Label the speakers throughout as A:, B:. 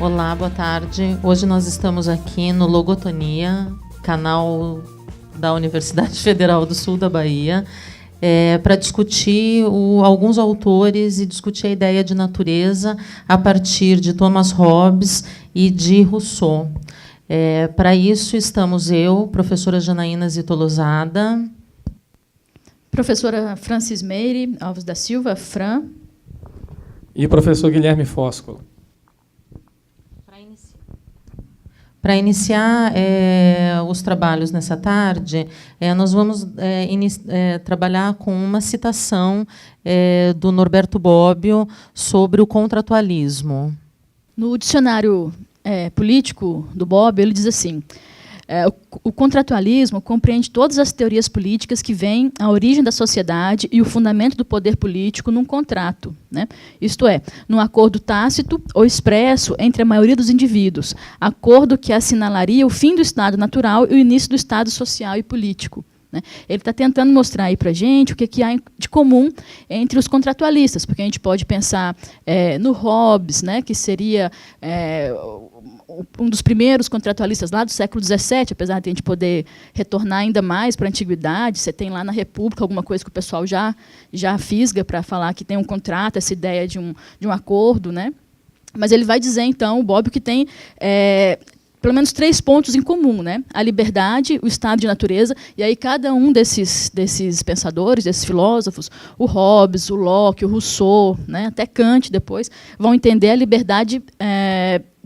A: Olá, boa tarde. Hoje nós estamos aqui no Logotonia, canal da Universidade Federal do Sul da Bahia, para discutir alguns autores e discutir a ideia de natureza a partir de Thomas Hobbes e de Rousseau. Para isso, estamos eu, professora Janaína Zito Lozada,
B: professora Francis Meire Alves da Silva, Fran,
C: e professor Guilherme Fóscolo.
A: Para iniciar os trabalhos nessa tarde, nós vamos trabalhar com uma citação do Norberto Bobbio sobre o contratualismo.
B: No dicionário político do Bobbio, ele diz assim: o contratualismo compreende todas as teorias políticas que veem a origem da sociedade e o fundamento do poder político num contrato, né? Isto é, num acordo tácito ou expresso entre a maioria dos indivíduos, acordo que assinalaria o fim do Estado natural e o início do Estado social e político. Ele está tentando mostrar aí para a gente o que há de comum entre os contratualistas, porque a gente pode pensar no Hobbes, né, que seria um dos primeiros contratualistas lá do século XVII, apesar de a gente poder retornar ainda mais para a antiguidade. Você tem lá na República alguma coisa que o pessoal já fisga para falar que tem um contrato, essa ideia de um acordo, né? Mas ele vai dizer, então, o Bobbio, que tem pelo menos 3 pontos em comum, né? A liberdade, o estado de natureza, e aí cada um desses pensadores, desses filósofos, o Hobbes, o Locke, o Rousseau, né, até Kant depois, vão entender a liberdade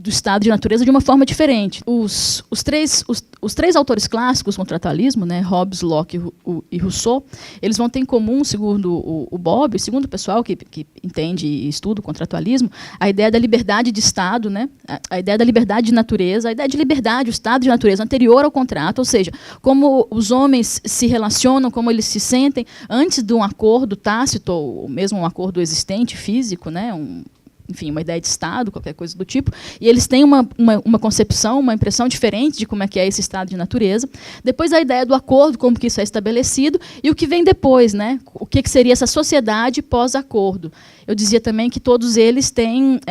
B: do estado de natureza de uma forma diferente. Os três autores clássicos do contratualismo, né, Hobbes, Locke e Rousseau, eles vão ter em comum, segundo o Bobbio, segundo o pessoal que entende e estuda o contratualismo, a ideia da liberdade de estado, né, a ideia da liberdade de natureza, a ideia de liberdade, o estado de natureza anterior ao contrato, ou seja, como os homens se relacionam, como eles se sentem antes de um acordo tácito, ou mesmo um acordo existente, físico, né, enfim, uma ideia de Estado, qualquer coisa do tipo, e eles têm uma concepção, uma impressão diferente de como é que é esse estado de natureza. Depois a ideia do acordo, como que isso é estabelecido, e o que vem depois, né? O que seria essa sociedade pós-acordo. Eu dizia também que todos eles têm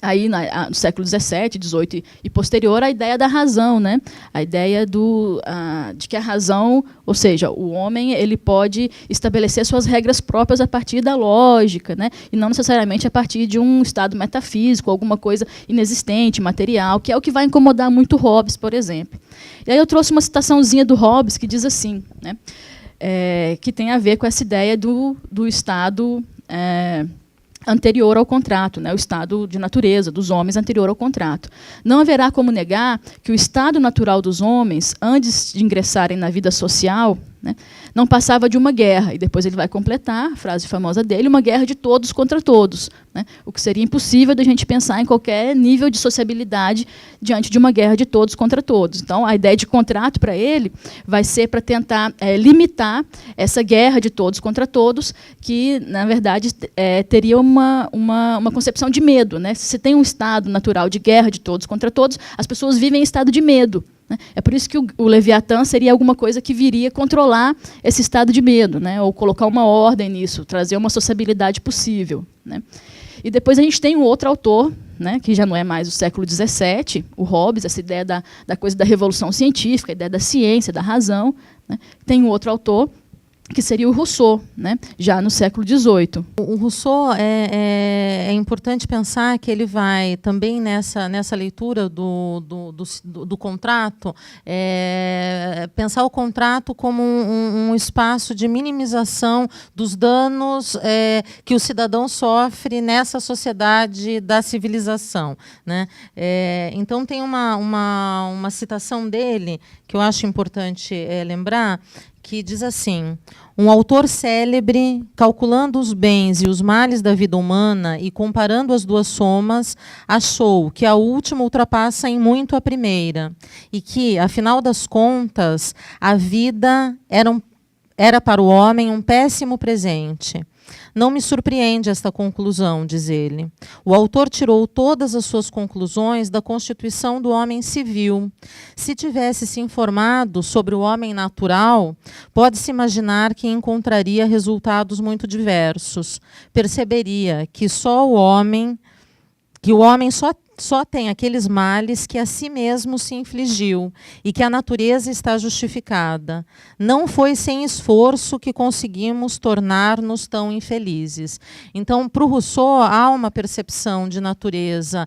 B: aí no século XVII, XVIII e posterior, a ideia da razão, né? A ideia de que a razão, ou seja, o homem ele pode estabelecer suas regras próprias a partir da lógica, né? E não necessariamente a partir de um estado metafísico, alguma coisa inexistente, material, que é o que vai incomodar muito Hobbes, por exemplo. E aí eu trouxe uma citaçãozinha do Hobbes que diz assim, né? Que tem a ver com essa ideia do estado anterior ao contrato, né, o estado de natureza dos homens anterior ao contrato. Não haverá como negar que o estado natural dos homens, antes de ingressarem na vida social, né, não passava de uma guerra. E depois ele vai completar, a frase famosa dele, uma guerra de todos contra todos, né, o que seria impossível da gente pensar em qualquer nível de sociabilidade diante de uma guerra de todos contra todos. Então, a ideia de contrato para ele vai ser para tentar limitar essa guerra de todos contra todos, que, na verdade, teria uma concepção de medo, né? Se você tem um estado natural de guerra de todos contra todos, as pessoas vivem em estado de medo. É por isso que o Leviatã seria alguma coisa que viria controlar esse estado de medo, né? Ou colocar uma ordem nisso, trazer uma sociabilidade possível, né? E depois a gente tem um outro autor, né, que já não é mais do século XVII, o Hobbes, essa ideia da coisa da revolução científica, a ideia da ciência, da razão, né? Tem um outro autor, que seria o Rousseau, né, já no século XVIII.
A: O Rousseau é importante pensar que ele vai também nessa leitura do contrato, pensar o contrato como um espaço de minimização dos danos que o cidadão sofre nessa sociedade da civilização, né? Então tem uma citação dele que eu acho importante lembrar, que diz assim: um autor célebre, calculando os bens e os males da vida humana e comparando as duas somas, achou que a última ultrapassa em muito a primeira, e que, afinal das contas, a vida era para o homem um péssimo presente. Não me surpreende esta conclusão, diz ele. O autor tirou todas as suas conclusões da constituição do homem civil. Se tivesse se informado sobre o homem natural, pode-se imaginar que encontraria resultados muito diversos. Perceberia que o homem só tem aqueles males que a si mesmo se infligiu e que a natureza está justificada. Não foi sem esforço que conseguimos tornar-nos tão infelizes. Então, para o Rousseau, há uma percepção de natureza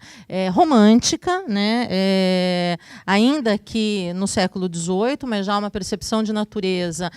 A: romântica, né? Ainda que no século XVIII, mas já uma percepção de natureza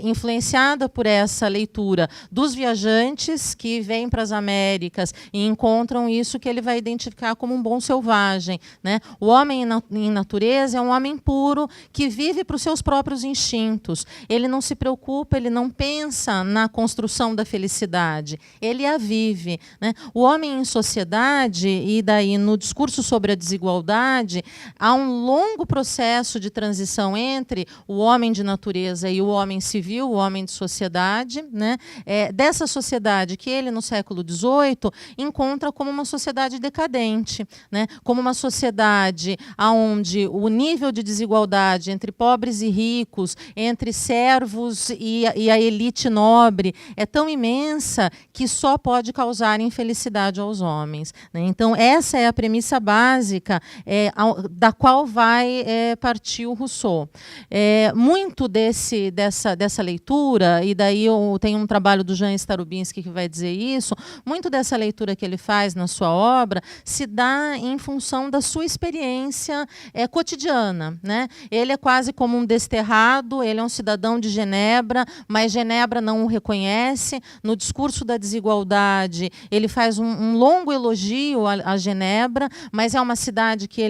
A: influenciada por essa leitura dos viajantes que vêm para as Américas e encontram isso que ele vai identificar como um bom selvagem, né? O homem em natureza é um homem puro que vive para os seus próprios instintos. Ele não se preocupa, ele não pensa na construção da felicidade, ele a vive, né? O homem em sociedade, e daí no discurso sobre a desigualdade, há um longo processo de transição entre o homem de natureza e o homem civil, o homem de sociedade, né? Dessa sociedade que ele, no século XVIII, encontra como uma sociedade decadente, né, como uma sociedade onde o nível de desigualdade entre pobres e ricos, entre servos e a elite nobre é tão imensa que só pode causar infelicidade aos homens, né? Então, essa é a premissa básica da qual vai partir o Rousseau. Muito dessa leitura, e daí tem um trabalho do Jan Starobinski que vai dizer isso, muito dessa leitura que ele faz na sua obra se dá em função da sua experiência cotidiana, né? Ele é quase como um desterrado, ele é um cidadão de Genebra, mas Genebra não o reconhece. No discurso da desigualdade, ele faz um longo elogio a Genebra, mas é uma cidade que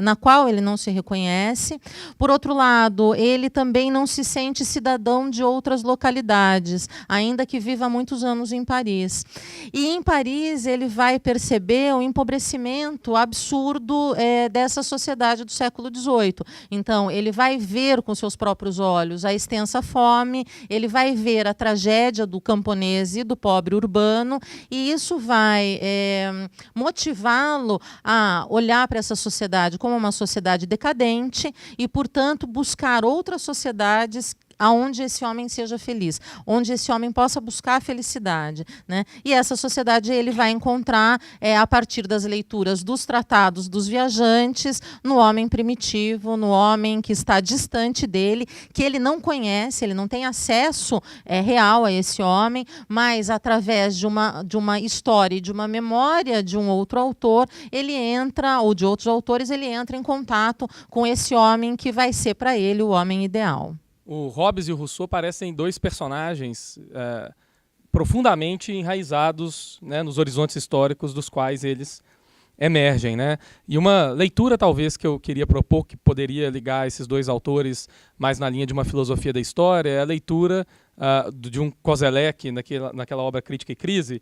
A: na qual ele não se reconhece. Por outro lado, ele também não se sente cidadão de outras localidades, ainda que viva muitos anos em Paris. E em Paris ele vai perceber o empobrecimento absurdo dessa sociedade do século XVIII. Então, ele vai ver com seus próprios olhos a extensa fome, ele vai ver a tragédia do camponês e do pobre urbano, e isso vai motivá-lo a olhar para essa sociedade como uma sociedade decadente e, portanto, buscar outras sociedades aonde esse homem seja feliz, onde esse homem possa buscar a felicidade, né? E essa sociedade ele vai encontrar a partir das leituras dos tratados dos viajantes, no homem primitivo, no homem que está distante dele, que ele não conhece, ele não tem acesso real a esse homem, mas através de uma história e de uma memória de um outro autor, ele entra, ou de outros autores, ele entra em contato com esse homem que vai ser para ele o homem ideal.
C: O Hobbes e o Rousseau parecem dois personagens profundamente enraizados, né, nos horizontes históricos dos quais eles emergem, né? E uma leitura, talvez, que eu queria propor, que poderia ligar esses dois autores mais na linha de uma filosofia da história, é a leitura de um Koselleck, naquela obra Crítica e Crise.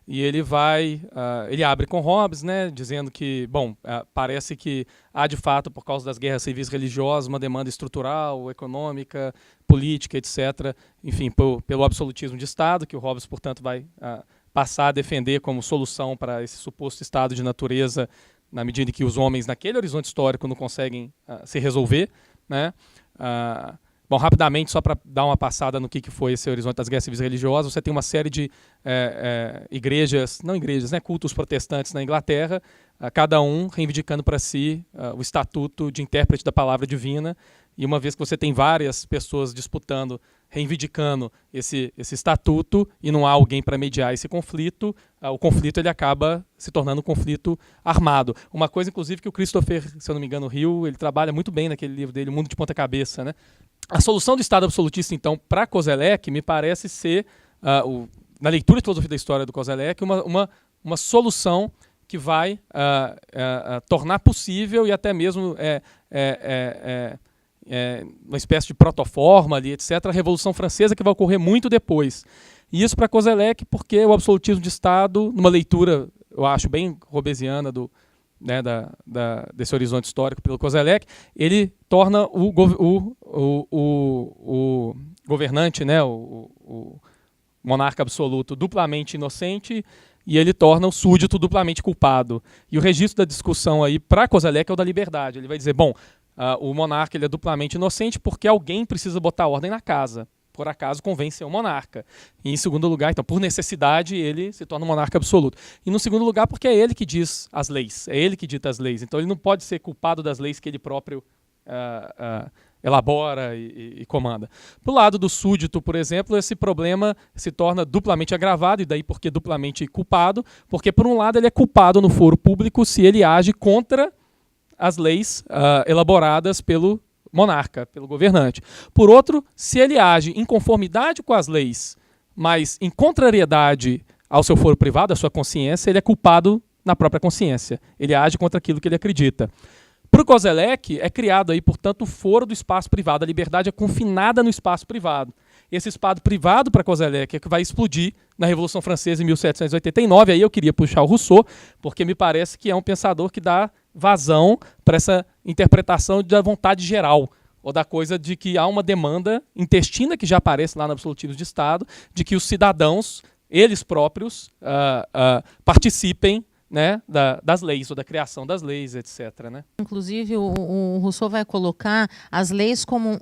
C: E ele abre com Hobbes, né, dizendo que, parece que há de fato, por causa das guerras civis religiosas, uma demanda estrutural, econômica, política, etc., enfim, pelo absolutismo de Estado, que o Hobbes, portanto, vai passar a defender como solução para esse suposto estado de natureza, na medida em que os homens, naquele horizonte histórico, não conseguem se resolver, né? Bom, rapidamente, só para dar uma passada no que foi esse horizonte das guerras civis religiosas, você tem uma série de cultos protestantes na Inglaterra, cada um reivindicando para si o estatuto de intérprete da palavra divina, e uma vez que você tem várias pessoas disputando, reivindicando esse estatuto, e não há alguém para mediar esse conflito, o conflito ele acaba se tornando um conflito armado. Uma coisa, inclusive, que o Christopher, se eu não me engano, Hill, ele trabalha muito bem naquele livro dele, O Mundo de Ponta Cabeça, né? A solução do Estado absolutista, então, para Koselleck, me parece ser, na leitura de filosofia da história do Koselleck, uma solução que vai tornar possível e até mesmo uma espécie de protoforma ali, etc., a Revolução Francesa, que vai ocorrer muito depois. E isso para Koselleck porque o absolutismo de Estado, numa leitura, eu acho, bem hobbesiana desse horizonte histórico pelo Koselleck, ele torna o governante, né, o monarca absoluto, duplamente inocente, e ele torna o súdito duplamente culpado. E o registro da discussão aí para Koselleck é o da liberdade. Ele vai dizer, o monarca ele é duplamente inocente porque alguém precisa botar ordem na casa. por acaso, convém ser um monarca. E, em segundo lugar, então, por necessidade, ele se torna um monarca absoluto. E, no segundo lugar, porque é ele que diz as leis, é ele que dita as leis. Então, ele não pode ser culpado das leis que ele próprio elabora e comanda. Pro lado do súdito, por exemplo, esse problema se torna duplamente agravado, e daí porque duplamente culpado, porque, por um lado, ele é culpado no foro público se ele age contra as leis elaboradas pelo monarca, pelo governante. Por outro, se ele age em conformidade com as leis, mas em contrariedade ao seu foro privado, à sua consciência, ele é culpado na própria consciência. Ele age contra aquilo que ele acredita. Para o Koselleck, é criado aí, portanto, o foro do espaço privado. A liberdade é confinada no espaço privado. Esse espaço privado para Koselleck é que vai explodir na Revolução Francesa em 1789. Aí eu queria puxar o Rousseau, porque me parece que é um pensador que dá vazão para essa interpretação da vontade geral, ou da coisa de que há uma demanda intestina que já aparece lá no Absolutismo de Estado, de que os cidadãos, eles próprios, participem, né, das leis, ou da criação das leis, etc. Né?
A: Inclusive, o Rousseau vai colocar as leis como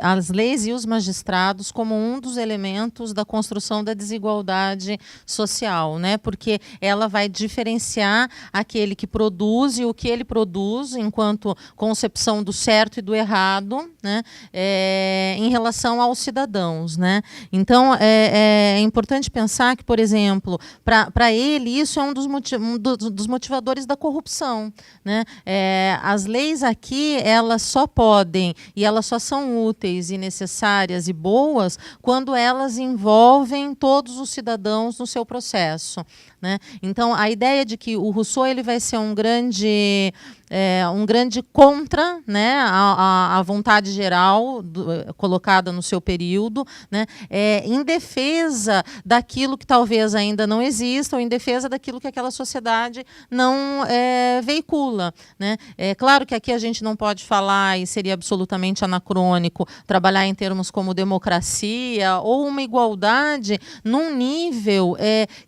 A: as leis e os magistrados como um dos elementos da construção da desigualdade social, né? Porque ela vai diferenciar aquele que produz e o que ele produz enquanto concepção do certo e do errado, né? Em relação aos cidadãos, né? Então, é importante pensar que, por exemplo, para ele, isso é um dos motivadores da corrupção, né? As leis aqui, elas só podem e elas só são úteis e necessárias e boas quando elas envolvem todos os cidadãos no seu processo, né? Então, a ideia de que o Rousseau ele vai ser um grande contra, né, a vontade geral colocada no seu período, né, em defesa daquilo que talvez ainda não exista, ou em defesa daquilo que aquela sociedade não veicula, né? É claro que aqui a gente não pode falar, e seria absolutamente anacrônico, trabalhar em termos como democracia ou uma igualdade num nível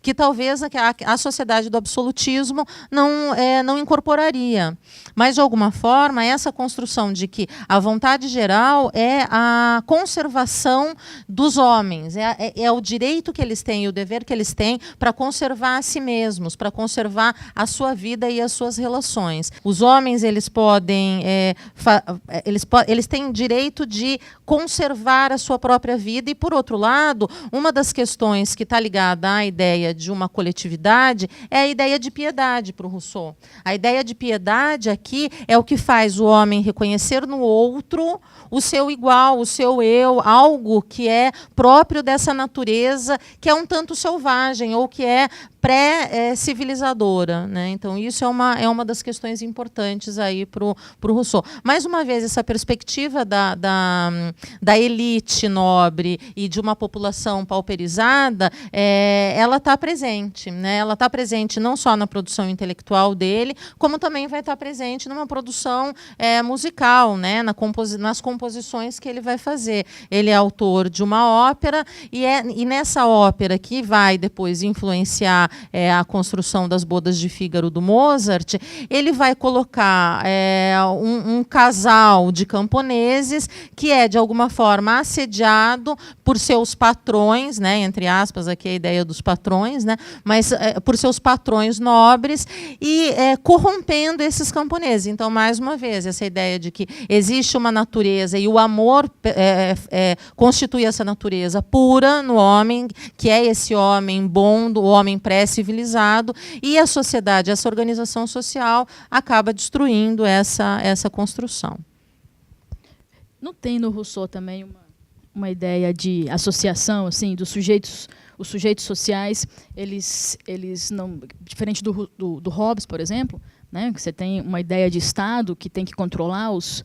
A: que talvez a sociedade do absolutismo não incorporaria. Mas, de alguma forma, essa construção de que a vontade geral é a conservação dos homens, é o direito que eles têm e o dever que eles têm para conservar a si mesmos, para conservar a sua vida e as suas relações. Os homens, eles podem, eles têm direito de conservar a sua própria vida e, por outro lado, uma das questões que está ligada à ideia de uma coletividade é a ideia de piedade para o Rousseau. A ideia de piedade aqui é o que faz o homem reconhecer no outro o seu igual, o seu eu, algo que é próprio dessa natureza, que é um tanto selvagem, ou que é pré-civilizadora, né? Então, isso é uma das questões importantes aí para o Rousseau. Mais uma vez, essa perspectiva da elite nobre e de uma população pauperizada, ela está presente, né? Ela está presente não só na produção intelectual dele, como também vai estar presente numa produção musical, né? Nas composições que ele vai fazer. Ele é autor de uma ópera, e nessa ópera que vai depois influenciar a construção das Bodas de Fígaro do Mozart, ele vai colocar um casal de camponeses que é, de alguma forma, assediado por seus patrões, né, entre aspas, aqui a ideia dos patrões, né, mas por seus patrões nobres, e corrompendo esses camponeses. Então, mais uma vez, essa ideia de que existe uma natureza e o amor constitui essa natureza pura no homem, que é esse homem bom, o homem pré-civilizado, e a sociedade, essa organização social, acaba destruindo essa construção.
B: Não tem no Rousseau também uma ideia de associação, assim, dos sujeitos, os sujeitos sociais, eles não, diferente do Hobbes, por exemplo, né, que você tem uma ideia de Estado que tem que controlar os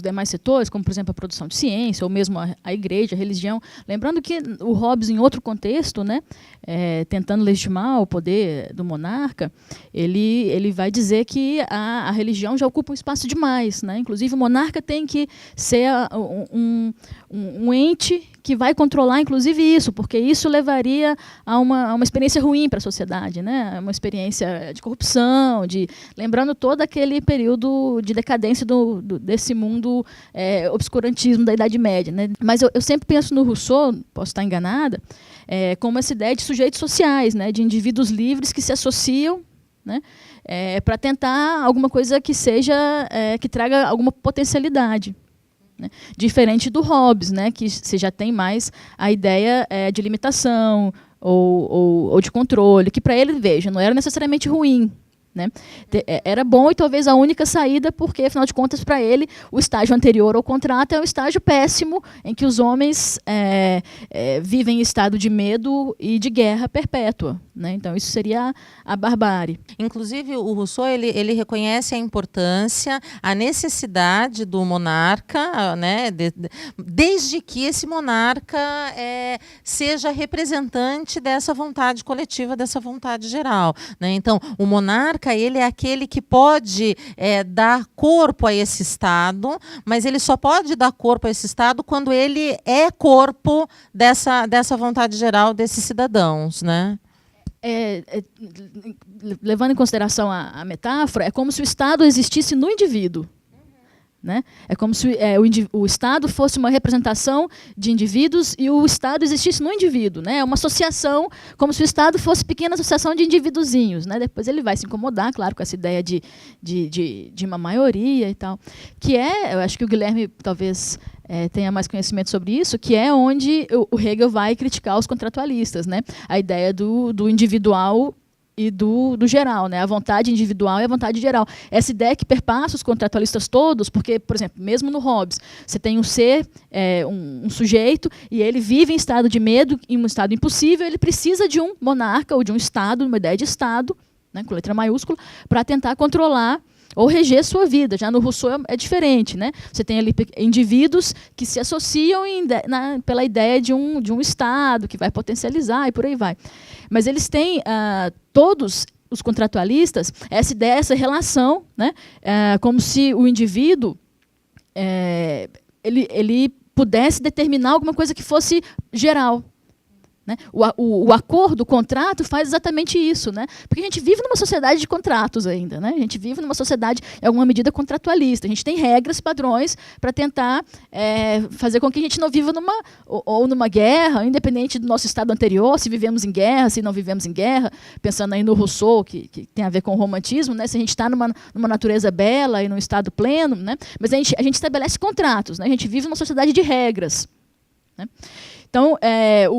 B: demais setores, como, por exemplo, a produção de ciência, ou mesmo a igreja, a religião. Lembrando que o Hobbes, em outro contexto, né, tentando legitimar o poder do monarca, ele vai dizer que a religião já ocupa um espaço demais, né? Inclusive, o monarca tem que ser um ente que vai controlar, inclusive, isso, porque isso levaria a uma experiência ruim para a sociedade, né? Uma experiência de corrupção, lembrando todo aquele período de decadência desse mundo obscurantismo da Idade Média, né? Mas eu sempre penso no Rousseau, posso estar enganada, como essa ideia de sujeitos sociais, né? De indivíduos livres que se associam, né? Para tentar alguma coisa que seja que traga alguma potencialidade, né? Diferente do Hobbes, né? Que você já tem mais a ideia de limitação ou de controle, que para ele, veja, não era necessariamente ruim, né? Era bom e talvez a única saída, porque, afinal de contas, para ele, o estágio anterior ao contrato é um estágio péssimo, em que os homens vivem em estado de medo e de guerra perpétua, né? Então, isso seria a barbárie.
A: Inclusive, o Rousseau ele reconhece a importância, a necessidade do monarca, né? Desde que esse monarca seja representante dessa vontade coletiva, dessa vontade geral, né? Então, o monarca ele é aquele que pode dar corpo a esse Estado, mas ele só pode dar corpo a esse Estado quando ele é corpo dessa vontade geral desses cidadãos, né?
B: Levando em consideração a metáfora, é como se o Estado existisse no indivíduo. Né? É como se o Estado fosse uma representação de indivíduos e o Estado existisse no indivíduo, né? É uma associação, como se o Estado fosse pequena associação de indivíduozinhos, né? Depois ele vai se incomodar, claro, com essa ideia de uma maioria e tal. Que eu acho que o Guilherme talvez tenha mais conhecimento sobre isso, que é onde o Hegel vai criticar os contratualistas, né? A ideia do individual e do geral, né? A vontade individual e a vontade geral. Essa ideia que perpassa os contratualistas todos, porque, por exemplo, mesmo no Hobbes, você tem um ser, um sujeito, e ele vive em estado de medo, em um estado impossível, ele precisa de um monarca ou de um Estado, uma ideia de Estado, né, com letra maiúscula, para tentar controlar ou reger sua vida. Já no Rousseau é diferente, né? Você tem ali indivíduos que se associam pela ideia de um Estado que vai potencializar e por aí vai. Mas eles têm, todos os contratualistas, essa ideia, essa relação, né? Como se o indivíduo ele pudesse determinar alguma coisa que fosse geral. Né? O acordo, o contrato faz exatamente isso, né? Porque a gente vive numa sociedade de contratos ainda, né? A gente vive numa sociedade, em alguma medida, contratualista. A gente tem regras, padrões, para tentar fazer com que a gente não viva numa guerra, independente do nosso estado anterior, se vivemos em guerra, se não vivemos em guerra, pensando aí no Rousseau, que tem a ver com o romantismo, né? Se a gente está numa natureza bela e num estado pleno, né? Mas a gente estabelece contratos, né? A gente vive numa sociedade de regras, né? Então,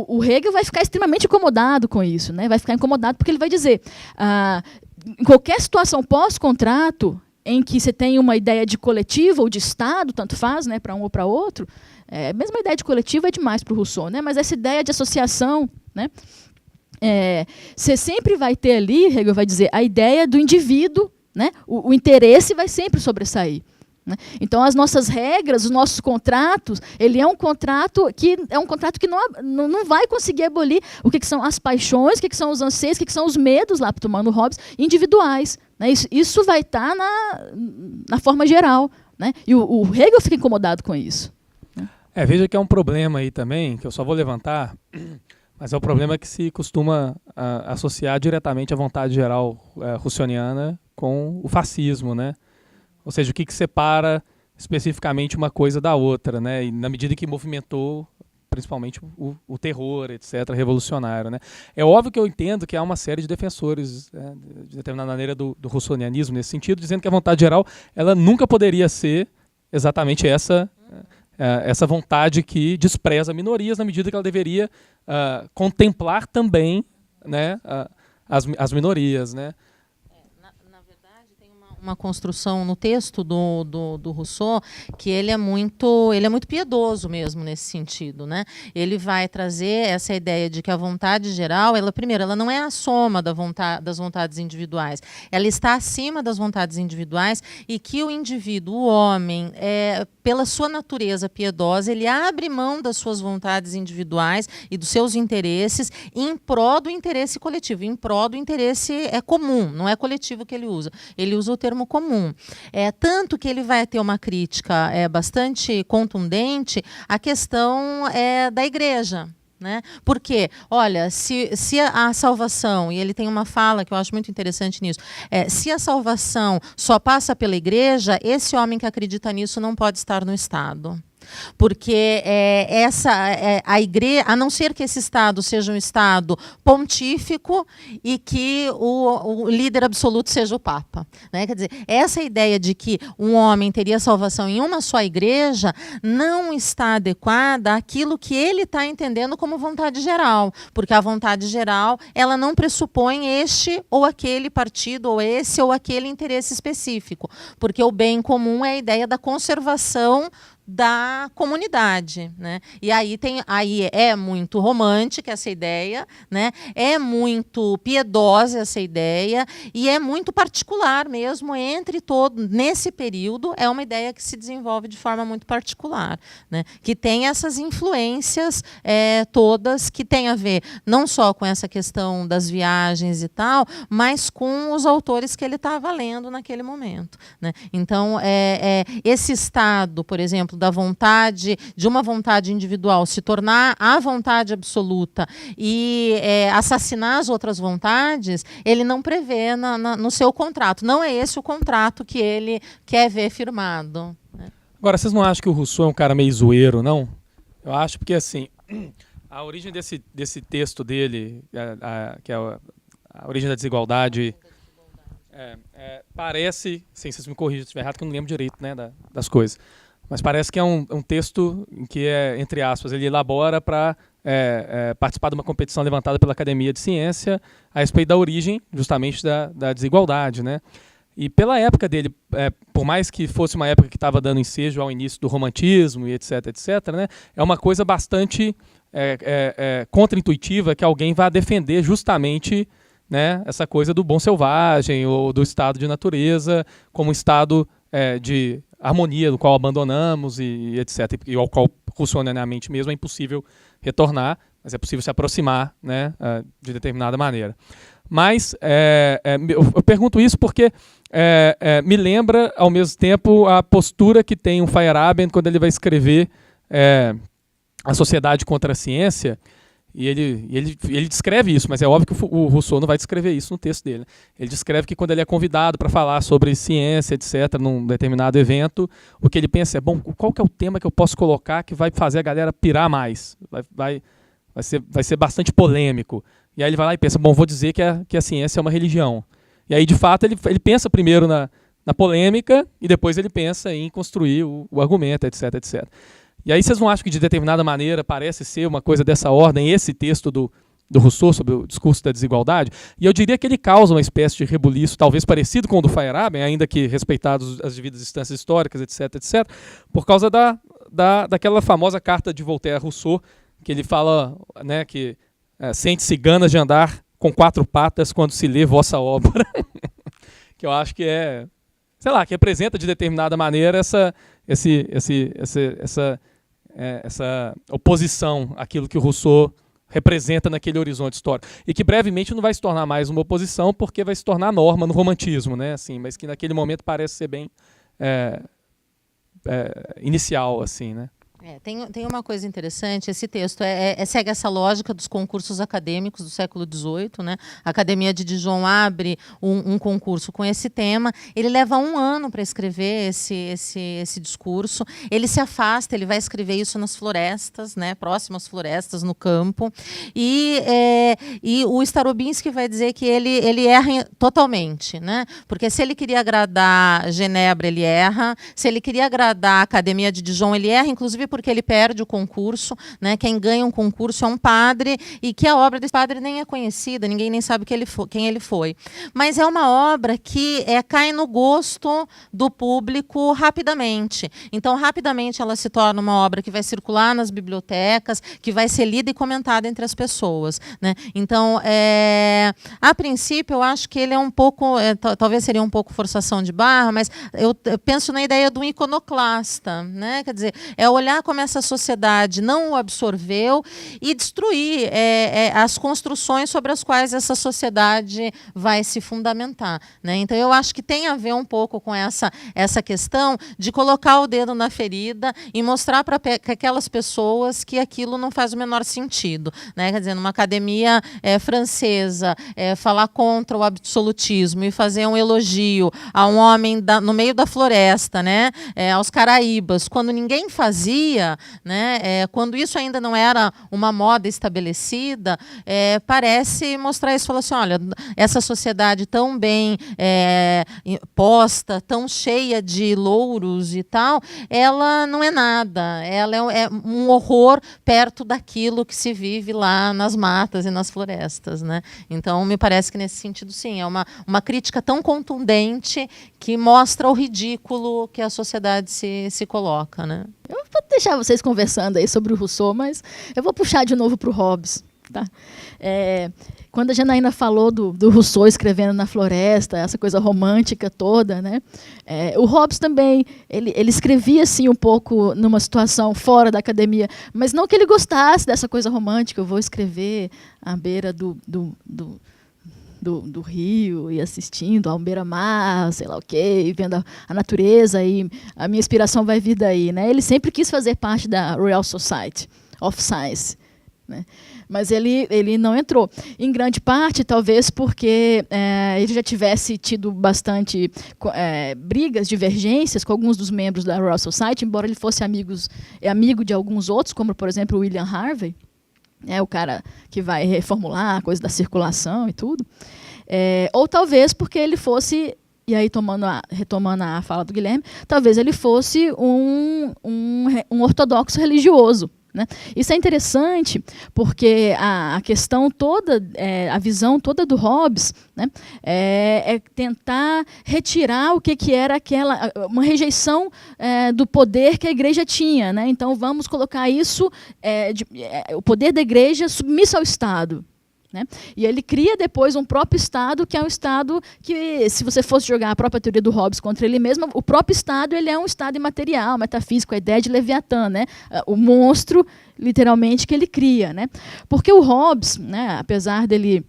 B: o Hegel vai ficar extremamente incomodado com isso, né? Vai ficar incomodado porque ele vai dizer, em qualquer situação pós-contrato, em que você tem uma ideia de coletivo ou de Estado, tanto faz, né, para um ou para outro, mesmo a ideia de coletivo é demais para o Rousseau, né? Mas essa ideia de associação, né, você sempre vai ter ali, Hegel vai dizer, a ideia do indivíduo, né? O interesse vai sempre sobressair. Então, as nossas regras, os nossos contratos, ele é um contrato que não vai conseguir abolir o que são as paixões, o que são os anseios, o que são os medos, lá tomando Hobbes, individuais. Né? Isso vai estar na forma geral. Né? E o Hegel fica incomodado com isso.
C: Veja que é um problema aí também, que eu só vou levantar, mas é o problema que se costuma associar diretamente à vontade geral russoniana com o fascismo, né? Ou seja, o que separa especificamente uma coisa da outra, né? E na medida que movimentou principalmente o terror, etc., revolucionário, né? É óbvio que eu entendo que há uma série de defensores, né, de determinada maneira do russonianismo nesse sentido, dizendo que a vontade geral ela nunca poderia ser exatamente essa vontade que despreza minorias, na medida que ela deveria contemplar também, né, as minorias, né?
A: Uma construção no texto do Rousseau que ele é muito piedoso mesmo nesse sentido, né? Ele vai trazer essa ideia de que a vontade geral, ela não é a soma das vontades individuais, ela está acima das vontades individuais e que o indivíduo, o homem, pela sua natureza piedosa, ele abre mão das suas vontades individuais e dos seus interesses em prol do interesse coletivo, em prol do interesse comum, não é coletivo que ele usa o termo comum. Tanto que ele vai ter uma crítica bastante contundente à questão da igreja. Né? Porque, olha, se a salvação, e ele tem uma fala que eu acho muito interessante nisso, se a salvação só passa pela igreja, esse homem que acredita nisso não pode estar no Estado. Porque a igreja, a não ser que esse Estado seja um Estado pontífico e que o líder absoluto seja o Papa. Né? Quer dizer, essa ideia de que um homem teria salvação em uma só igreja não está adequada àquilo que ele está entendendo como vontade geral. Porque a vontade geral ela não pressupõe este ou aquele partido, ou esse ou aquele interesse específico. Porque o bem comum é a ideia da conservação da comunidade, né? E aí é muito romântica essa ideia, né? É muito piedosa essa ideia e é muito particular mesmo nesse período é uma ideia que se desenvolve de forma muito particular, né? Que tem essas influências todas que tem a ver não só com essa questão das viagens e tal, mas com os autores que ele estava lendo naquele momento, né? Então esse estado, por exemplo, de uma vontade individual se tornar a vontade absoluta e assassinar as outras vontades, ele não prevê no seu contrato. Não é esse o contrato que ele quer ver firmado. Né?
C: Agora, vocês não acham que o Rousseau é um cara meio zoeiro, não? Eu acho porque, assim, a origem desse texto dele, que é a origem da desigualdade, parece, sim, vocês me corrigem se estiver errado, que eu não lembro direito, né, das coisas. Mas parece que é um texto em que, entre aspas, ele elabora para participar de uma competição levantada pela Academia de Ciência a respeito da origem, justamente, da desigualdade. Né? E pela época dele, por mais que fosse uma época que estava dando ensejo ao início do romantismo e etc., né, é uma coisa bastante contra-intuitiva que alguém vá defender justamente, né, essa coisa do bom selvagem ou do estado de natureza como um estado de harmonia, do qual abandonamos e etc., e ao qual, russonianamente mesmo, é impossível retornar, mas é possível se aproximar, né, de determinada maneira. Mas eu pergunto isso porque me lembra, ao mesmo tempo, a postura que tem o Feyerabend quando ele vai escrever A Sociedade contra a Ciência, e ele descreve isso, mas é óbvio que o Rousseau não vai descrever isso no texto dele. Ele descreve que quando ele é convidado para falar sobre ciência, etc., num determinado evento, o que ele pensa é, bom, qual que é o tema que eu posso colocar que vai fazer a galera pirar mais? Vai ser bastante polêmico. E aí ele vai lá e pensa, bom, vou dizer que a ciência é uma religião. E aí, de fato, ele pensa primeiro na polêmica e depois ele pensa em construir o argumento, etc., etc. E aí vocês não acham que, de determinada maneira, parece ser uma coisa dessa ordem, esse texto do Rousseau sobre o discurso da desigualdade? E eu diria que ele causa uma espécie de rebuliço, talvez parecido com o do Feyerabend, ainda que respeitados as devidas instâncias históricas, etc., por causa daquela famosa carta de Voltaire a Rousseau, que ele fala, né, que sente-se ganas de andar com 4 patas quando se lê vossa obra. Que eu acho que que representa de determinada maneira essa oposição àquilo que o Rousseau representa naquele horizonte histórico. E que brevemente não vai se tornar mais uma oposição, porque vai se tornar norma no romantismo, né? Assim, mas que naquele momento parece ser bem inicial, assim, né?
A: Tem uma coisa interessante, esse texto segue essa lógica dos concursos acadêmicos do século XVIII, né? A Academia de Dijon abre um concurso com esse tema, ele leva 1 ano para escrever esse discurso, ele se afasta, ele vai escrever isso nas florestas, né? Próximas florestas, no campo, e o Starobinski vai dizer que ele erra totalmente, né? Porque se ele queria agradar Genebra, ele erra, se ele queria agradar a Academia de Dijon, ele erra, inclusive porque ele perde o concurso, né? Quem ganha um concurso é um padre, e que a obra desse padre nem é conhecida, ninguém nem sabe quem ele foi. Mas é uma obra que cai no gosto do público rapidamente. Então, rapidamente, ela se torna uma obra que vai circular nas bibliotecas, que vai ser lida e comentada entre as pessoas. Né? Então, a princípio, eu acho que ele é um pouco, talvez seria um pouco forçação de barra, mas eu penso na ideia do iconoclasta. Né? Quer dizer, é olhar mostrar como essa sociedade não o absorveu e destruir as construções sobre as quais essa sociedade vai se fundamentar, né? Então, eu acho que tem a ver um pouco com essa questão de colocar o dedo na ferida e mostrar para aquelas pessoas que aquilo não faz o menor sentido, né? Quer dizer, numa academia francesa, falar contra o absolutismo e fazer um elogio a um homem no meio da floresta, né? Aos Caraíbas, quando ninguém fazia, né? Quando isso ainda não era uma moda estabelecida, parece mostrar isso, falar assim, olha, essa sociedade tão bem posta, tão cheia de louros e tal, ela não é nada, ela é um horror perto daquilo que se vive lá nas matas e nas florestas, né? Então, me parece que nesse sentido, sim, é uma crítica tão contundente que mostra o ridículo que a sociedade se coloca, né?
B: Eu vou deixar vocês conversando aí sobre o Rousseau, mas eu vou puxar de novo para o Hobbes. Tá? Quando a Janaína falou do Rousseau escrevendo na floresta, essa coisa romântica toda, né? O Hobbes também, ele escrevia assim um pouco numa situação fora da academia, mas não que ele gostasse dessa coisa romântica, eu vou escrever à beira do rio e assistindo ao beira-mar, sei lá o quê, vendo a natureza, e a minha inspiração vai vir daí, né? Ele sempre quis fazer parte da Royal Society of Science, né? Mas ele não entrou. Em grande parte, talvez, porque ele já tivesse tido bastante brigas, divergências com alguns dos membros da Royal Society, embora ele fosse amigo de alguns outros, como, por exemplo, o William Harvey, o cara que vai reformular a coisa da circulação e tudo. Ou talvez porque ele fosse, e aí retomando a fala do Guilherme, talvez ele fosse um ortodoxo religioso, né? Isso é interessante porque a questão toda, a visão toda do Hobbes, né, é tentar retirar o que era uma rejeição do poder que a igreja tinha, né? Então vamos colocar isso, o poder da igreja submisso ao Estado. Né? E ele cria depois um próprio Estado, que é um Estado que, se você fosse jogar a própria teoria do Hobbes contra ele mesmo, o próprio Estado ele é um Estado imaterial, metafísico, a ideia de Leviatã, né? O monstro, literalmente, que ele cria. Né? Porque o Hobbes, né, apesar dele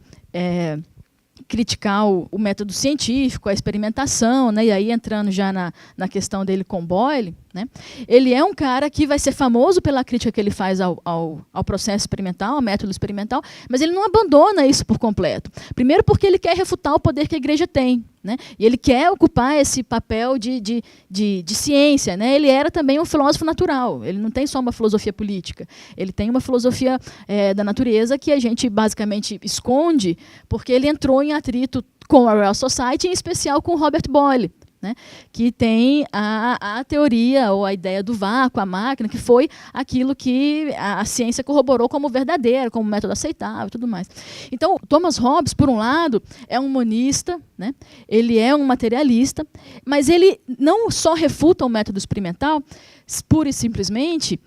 B: criticar o método científico, a experimentação, né, e aí entrando já na questão dele com Boyle, né, ele é um cara que vai ser famoso pela crítica que ele faz ao processo experimental, ao método experimental, mas ele não abandona isso por completo. Primeiro porque ele quer refutar o poder que a igreja tem, né, e ele quer ocupar esse papel de ciência. Né, ele era também um filósofo natural, ele não tem só uma filosofia política, ele tem uma filosofia da natureza que a gente basicamente esconde porque ele entrou em atrito com a Royal Society, em especial com Robert Boyle, né, que tem a teoria ou a ideia do vácuo, a máquina, que foi aquilo que a ciência corroborou como verdadeiro, como método aceitável e tudo mais. Então, Thomas Hobbes, por um lado, é um monista, né, ele é um materialista, mas ele não só refuta o método experimental, pura e simplesmente,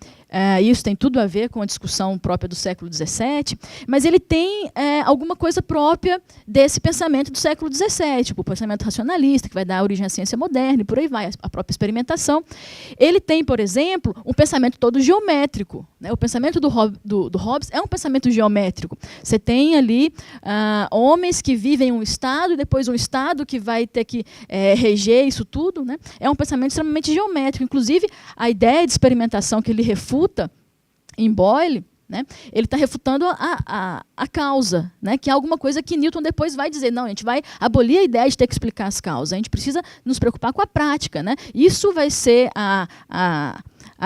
B: isso tem tudo a ver com a discussão própria do século XVII, mas ele tem alguma coisa própria desse pensamento do século XVII, tipo o pensamento racionalista, que vai dar origem à ciência moderna, e por aí vai, a própria experimentação. Ele tem, por exemplo, um pensamento todo geométrico. Né? O pensamento do Hobbes é um pensamento geométrico. Você tem ali homens que vivem um estado, e depois um estado que vai ter que reger isso tudo. Né? É um pensamento extremamente geométrico. Inclusive, a ideia de experimentação que ele refuta em Boyle, né, ele está refutando a causa, né, que é alguma coisa que Newton depois vai dizer, não, a gente vai abolir a ideia de ter que explicar as causas, a gente precisa nos preocupar com a prática. Né? Isso vai ser a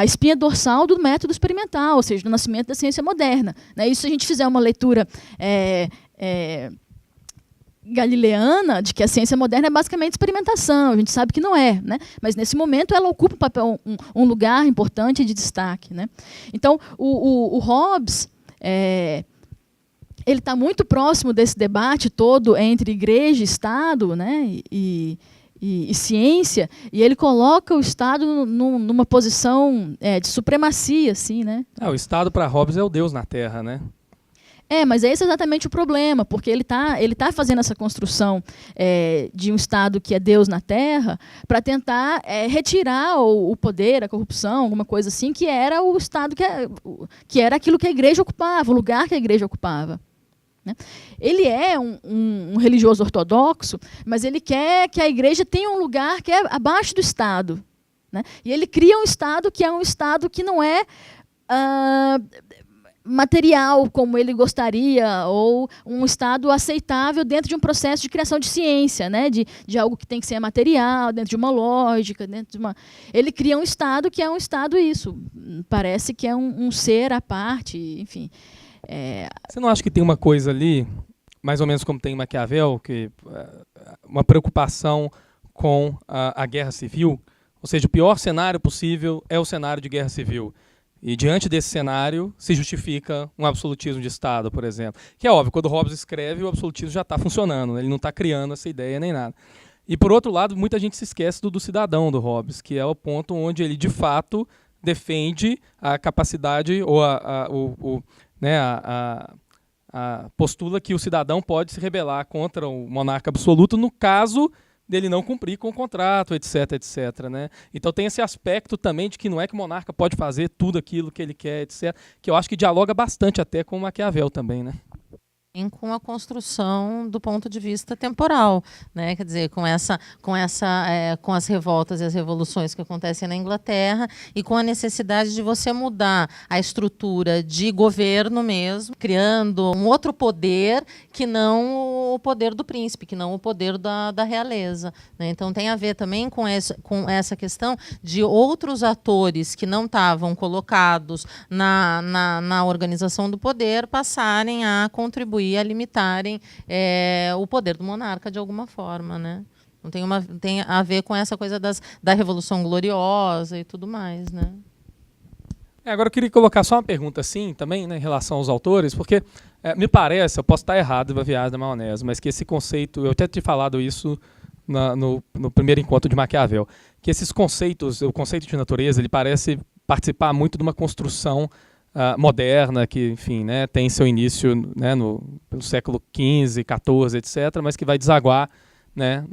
B: espinha dorsal do método experimental, ou seja, do nascimento da ciência moderna. Né? Isso, se a gente fizer uma leitura galileana de que a ciência moderna é basicamente experimentação, a gente sabe que não é, né? Mas nesse momento ela ocupa um papel, um lugar importante de destaque. Né? Então, o Hobbes ele está muito próximo desse debate todo entre igreja e Estado, né? e ciência, e ele coloca o Estado numa posição de supremacia. Assim, né?
C: O Estado, para Hobbes, é o Deus na Terra, né?
B: Mas esse é exatamente o problema, porque ele tá fazendo essa construção de um Estado que é Deus na Terra para tentar retirar o poder, a corrupção, alguma coisa assim, que era o Estado que era aquilo que a igreja ocupava, o lugar que a igreja ocupava. Né? Ele é um religioso ortodoxo, mas ele quer que a igreja tenha um lugar que é abaixo do Estado. Né? E ele cria um Estado que é um Estado que não é material como ele gostaria, ou um Estado aceitável dentro de um processo de criação de ciência, né? de algo que tem que ser material, dentro de uma lógica. Ele cria um Estado que é um Estado isso. Parece que é um ser à parte, enfim.
C: Você não acha que tem uma coisa ali, mais ou menos como tem em Maquiavel, que uma preocupação com a guerra civil? Ou seja, o pior cenário possível é o cenário de guerra civil. E diante desse cenário se justifica um absolutismo de Estado, por exemplo. Que é óbvio, quando Hobbes escreve, o absolutismo já está funcionando, né? Ele não está criando essa ideia nem nada. E por outro lado, muita gente se esquece do cidadão do Hobbes, que é o ponto onde ele de fato defende a capacidade ou postula que o cidadão pode se rebelar contra o monarca absoluto no caso dele não cumprir com o contrato, etc, etc. Né? Então tem esse aspecto também de que não é que o monarca pode fazer tudo aquilo que ele quer, etc, que eu acho que dialoga bastante até com o Maquiavel também, né?
A: Com a construção do ponto de vista temporal, né? Quer dizer, com as revoltas e as revoluções que acontecem na Inglaterra e com a necessidade de você mudar a estrutura de governo mesmo, criando um outro poder que não o poder do príncipe, que não o poder da realeza, né? Então tem a ver também com essa questão de outros atores que não estavam colocados na organização do poder passarem a contribuir a limitarem o poder do monarca de alguma forma, né? Não tem a ver com essa coisa da Revolução Gloriosa e tudo mais, né?
C: Agora eu queria colocar só uma pergunta assim também, né, em relação aos autores, porque me parece, eu posso estar errado na viagem da maionese, mas que esse conceito, eu até tinha falado isso no primeiro encontro de Maquiavel, que esses conceitos, o conceito de natureza, ele parece participar muito de uma construção moderna, que, enfim, né, tem seu início, né, pelo século XV, XIV, etc., mas que vai desaguar, né,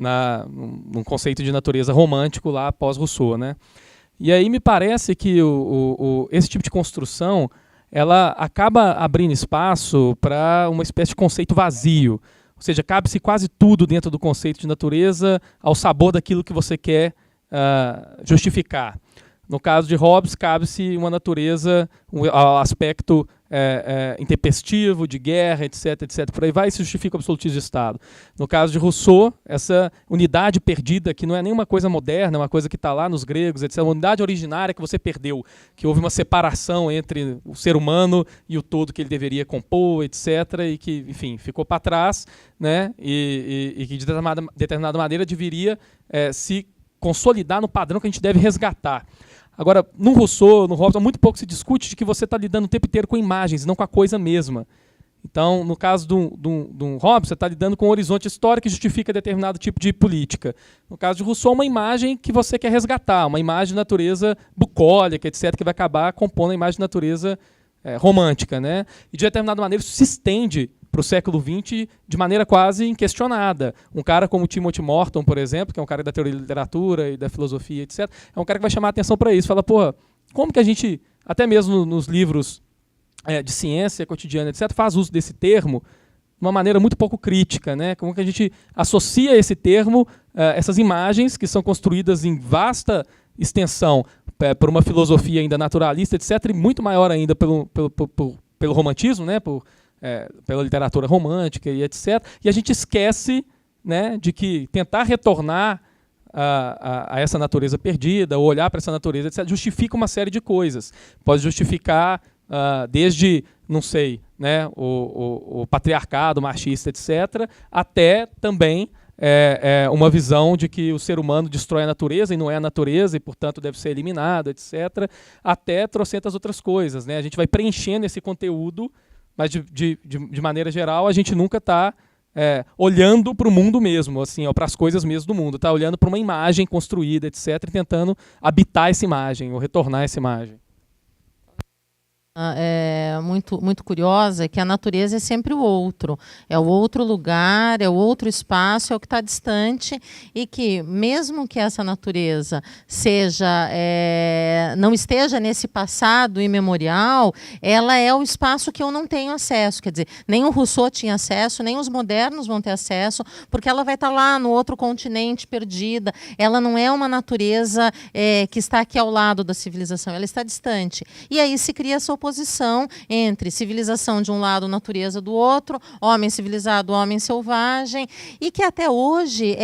C: num conceito de natureza romântico lá após Rousseau. Né? E aí me parece que esse tipo de construção ela acaba abrindo espaço para uma espécie de conceito vazio, ou seja, cabe-se quase tudo dentro do conceito de natureza ao sabor daquilo que você quer justificar. No caso de Hobbes, cabe-se uma natureza, aspecto intempestivo, de guerra, etc, etc. Por aí vai, se justifica o absolutismo de Estado. No caso de Rousseau, essa unidade perdida, que não é nenhuma coisa moderna, é uma coisa que está lá nos gregos, etc. Uma unidade originária que você perdeu, que houve uma separação entre o ser humano e o todo que ele deveria compor, etc. E que, enfim, ficou para trás, né? E que de determinada maneira deveria se consolidar no padrão que a gente deve resgatar. Agora, no Rousseau, no Hobbes, muito pouco se discute de que você está lidando o tempo inteiro com imagens, e não com a coisa mesma. Então, no caso do Hobbes, você está lidando com um horizonte histórico que justifica determinado tipo de política. No caso de Rousseau, uma imagem que você quer resgatar, uma imagem de natureza bucólica, etc., que vai acabar compondo a imagem de natureza romântica. Né? E, de determinada maneira, isso se estende para o século XX de maneira quase inquestionada. Um cara como Timothy Morton, por exemplo, que é um cara da teoria da literatura e da filosofia, etc., é um cara que vai chamar a atenção para isso. Fala, porra, como que a gente, até mesmo nos livros de ciência cotidiana, etc., faz uso desse termo de uma maneira muito pouco crítica, né? Como que a gente associa esse termo, essas imagens que são construídas em vasta extensão por uma filosofia ainda naturalista, etc., e muito maior ainda pelo romantismo, né? Pela literatura romântica e etc. E a gente esquece, né, de que tentar retornar a essa natureza perdida, ou olhar para essa natureza, etc., justifica uma série de coisas. Pode justificar desde, não sei, né, o patriarcado machista, etc., até também uma visão de que o ser humano destrói a natureza e não é a natureza e, portanto, deve ser eliminado, etc., até trocentas outras coisas. Né? A gente vai preenchendo esse conteúdo, mas, de maneira geral, a gente nunca está olhando para o mundo mesmo, assim, para as coisas mesmo do mundo. Está olhando para uma imagem construída, etc., e tentando habitar essa imagem, ou retornar essa imagem.
A: muito curiosa é que a natureza é sempre o outro lugar, é o outro espaço, é o que está distante, e que mesmo que essa natureza não esteja nesse passado imemorial, ela é o espaço que eu não tenho acesso. Quer dizer, nem o Rousseau tinha acesso, nem os modernos vão ter acesso, porque ela vai estar lá no outro continente, perdida. Ela não é uma natureza que está aqui ao lado da civilização, ela está distante. E aí se cria essa oposição entre civilização de um lado, natureza do outro, homem civilizado, homem selvagem, e que até hoje,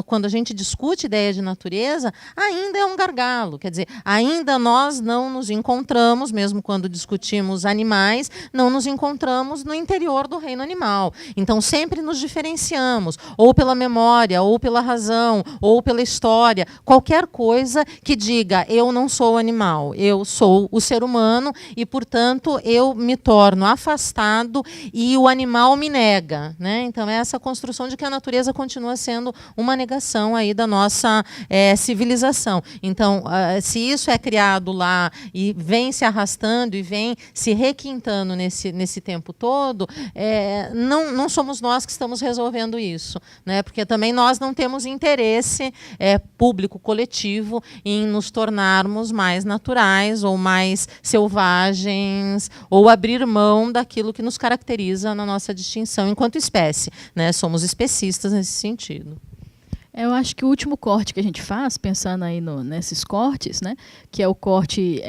A: quando a gente discute ideia de natureza, ainda é um gargalo. Quer dizer, ainda nós não nos encontramos, mesmo quando discutimos animais, não nos encontramos no interior do reino animal. Então sempre nos diferenciamos, ou pela memória, ou pela razão, ou pela história, qualquer coisa que diga eu não sou animal, eu sou o ser humano e, portanto, eu me torno afastado e o animal me nega, né? Então, é essa construção de que a natureza continua sendo uma negação aí da nossa civilização. Então, se isso é criado lá e vem se arrastando e vem se requintando nesse tempo todo, não somos nós que estamos resolvendo isso, né? Porque também nós não temos interesse público, coletivo, em nos tornarmos mais naturais ou mais selvagens, ou abrir mão daquilo que nos caracteriza na nossa distinção enquanto espécie, né? Somos especistas nesse sentido.
B: Eu acho que o último corte que a gente faz, pensando aí nesses cortes, né, que é o corte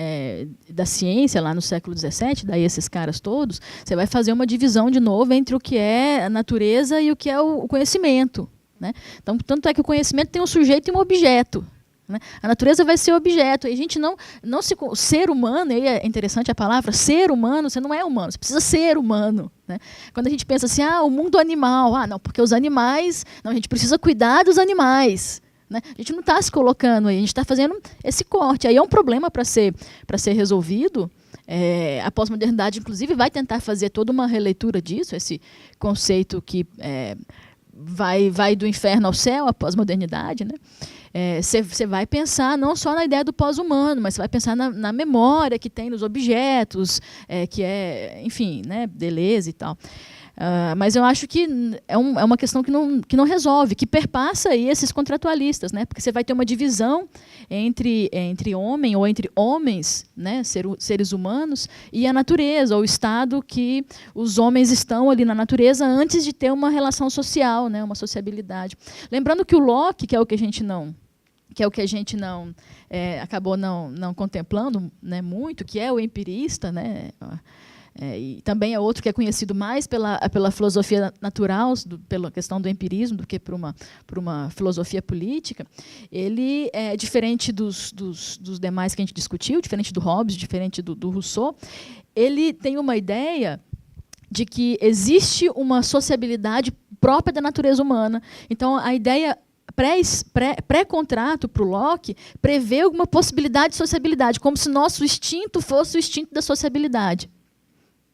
B: da ciência lá no século XVII, daí esses caras todos, você vai fazer uma divisão de novo entre o que é a natureza e o que é o conhecimento, né? Então, tanto é que o conhecimento tem um sujeito e um objeto, né? A natureza vai ser objeto. E a gente não ser humano, e é interessante a palavra, ser humano, você não é humano, você precisa ser humano, né? Quando a gente pensa assim, o mundo animal, não, porque os animais, não, a gente precisa cuidar dos animais, né? A gente não está se colocando aí, a gente está fazendo esse corte. Aí é um problema para ser resolvido. A pós-modernidade, inclusive, vai tentar fazer toda uma releitura disso, esse conceito que vai do inferno ao céu, a pós-modernidade, né? Você vai pensar não só na ideia do pós-humano, mas você vai pensar na memória que tem nos objetos, que enfim, né, beleza e tal. Mas eu acho que é uma questão que não resolve, que perpassa aí esses contratualistas, né? Porque você vai ter uma divisão entre homem ou entre homens, né, seres humanos, e a natureza, ou o estado que os homens estão ali na natureza antes de ter uma relação social, né, uma sociabilidade. Lembrando que o Locke, que é o que a gente não acabou não contemplando, né, muito, que é o empirista, né? E também é outro que é conhecido mais pela filosofia natural, pela questão do empirismo, do que por uma filosofia política. Ele é diferente dos demais que a gente discutiu, diferente do Hobbes, diferente do Rousseau. Ele tem uma ideia de que existe uma sociabilidade própria da natureza humana. Então, a ideia pré-contrato para o Locke prevê alguma possibilidade de sociabilidade, como se nosso instinto fosse o instinto da sociabilidade,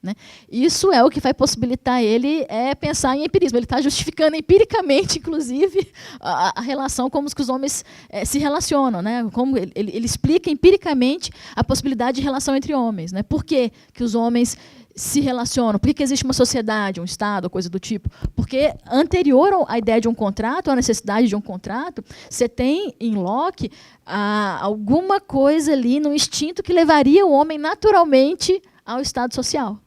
B: né? Isso é o que vai possibilitar ele pensar em empirismo. Ele está justificando empiricamente, inclusive, a relação como que os homens se relacionam, né? Como ele explica empiricamente a possibilidade de relação entre homens, né? Por que os homens se relacionam? Por que existe uma sociedade, um Estado, coisa do tipo? Porque anterior à ideia de um contrato, à necessidade de um contrato, você tem em Locke alguma coisa ali no instinto que levaria o homem naturalmente ao estado social.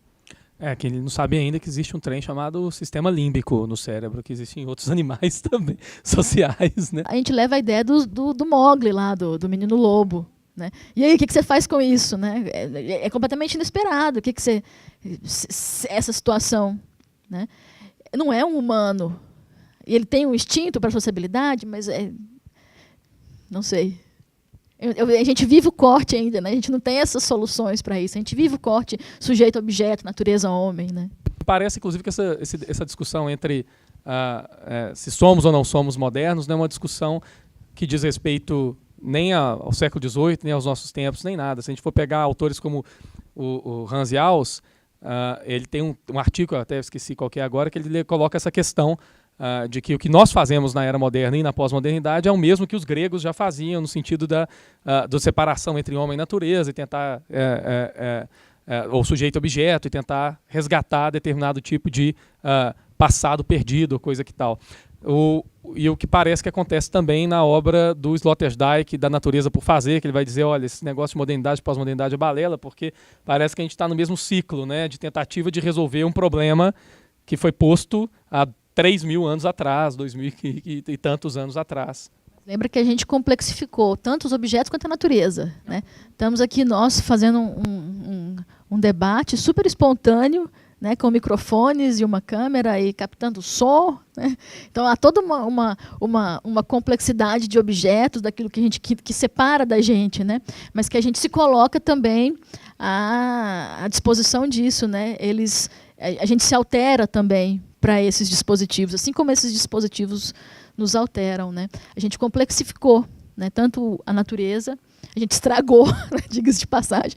C: Que ele não sabe ainda que existe um trem chamado sistema límbico no cérebro, que existe em outros animais também, sociais, né?
B: A gente leva a ideia do Mowgli lá, do menino lobo, né? E aí, o que você faz com isso, né? É completamente inesperado. O que você... Essa situação, né? Não é um humano. E ele tem um instinto para a sociabilidade, mas não sei. A gente vive o corte ainda, né? A gente não tem essas soluções para isso. A gente vive o corte sujeito-objeto, natureza-homem, né?
C: Parece, inclusive, que essa discussão entre se somos ou não somos modernos não é uma discussão que diz respeito nem ao século XVIII, nem aos nossos tempos, nem nada. Se a gente for pegar autores como o Hans Jauss, ele tem um artigo, eu até esqueci qual que é agora, que ele coloca essa questão de que o que nós fazemos na era moderna e na pós-modernidade é o mesmo que os gregos já faziam, no sentido da separação entre homem e natureza, e tentar ou sujeito-objeto, e tentar resgatar determinado tipo de passado perdido, coisa que tal. E o que parece que acontece também na obra do Sloterdijk, da Natureza por Fazer, que ele vai dizer, olha, esse negócio de modernidade e pós-modernidade é balela, porque parece que a gente está no mesmo ciclo, né, de tentativa de resolver um problema que foi posto há 3.000 anos atrás, 2.000 e tantos anos atrás.
B: Lembra que a gente complexificou tanto os objetos quanto a natureza, né? Estamos aqui nós fazendo um debate super espontâneo, né, com microfones e uma câmera e captando som, né? Então há toda uma complexidade de objetos, daquilo que a gente que separa da gente, né? Mas que a gente se coloca também à disposição disso, né? A gente se altera também para esses dispositivos, assim como esses dispositivos nos alteram, né? A gente complexificou, né, tanto a natureza, a gente estragou, diga-se de passagem,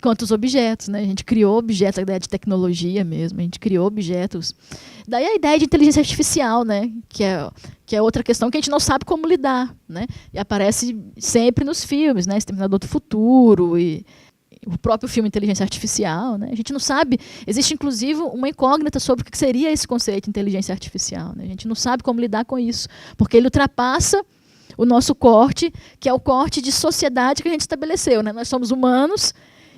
B: quanto os objetos, né? A gente criou objetos, a ideia de tecnologia mesmo, a gente criou objetos. Daí a ideia de inteligência artificial, né? Que é outra questão que a gente não sabe como lidar, né? E aparece sempre nos filmes, né? Exterminador do Futuro e o próprio filme Inteligência Artificial, né? A gente não sabe, existe inclusive uma incógnita sobre o que seria esse conceito de inteligência artificial, né? A gente não sabe como lidar com isso, porque ele ultrapassa o nosso corte, que é o corte de sociedade que a gente estabeleceu, né? Nós somos humanos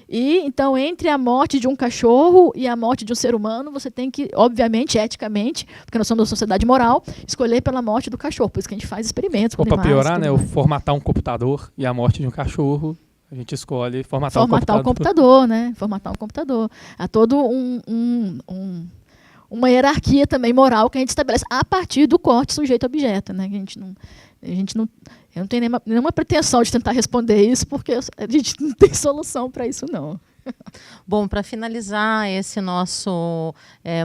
B: e, então, entre a morte de um cachorro e a morte de um ser humano, você tem que, obviamente, eticamente, porque nós somos uma sociedade moral, escolher pela morte do cachorro, por isso que a gente faz experimentos com
C: animais. Para piorar, né, o
B: mais.
C: Formatar um computador e a morte de um cachorro, a gente escolhe formatar
B: o computador, né? Formatar um computador. Há todo uma hierarquia também moral que a gente estabelece a partir do corte sujeito-objeto, né? Eu não tenho nenhuma pretensão de tentar responder isso, porque a gente não tem solução para isso, não.
A: Bom, para finalizar esse nosso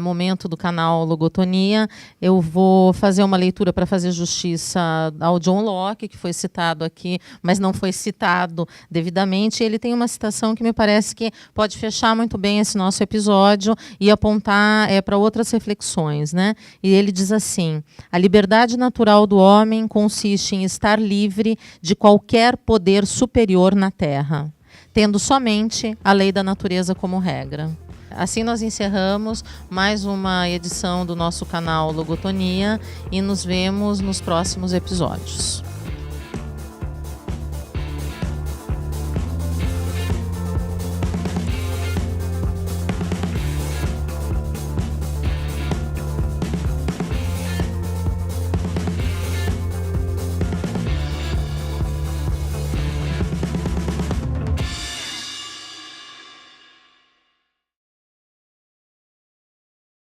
A: momento do canal Logotonia, eu vou fazer uma leitura para fazer justiça ao John Locke, que foi citado aqui, mas não foi citado devidamente. Ele tem uma citação que me parece que pode fechar muito bem esse nosso episódio e apontar para outras reflexões, né? E ele diz assim: a liberdade natural do homem consiste em estar livre de qualquer poder superior na Terra, tendo somente a lei da natureza como regra. Assim nós encerramos mais uma edição do nosso canal Logotonia e nos vemos nos próximos episódios.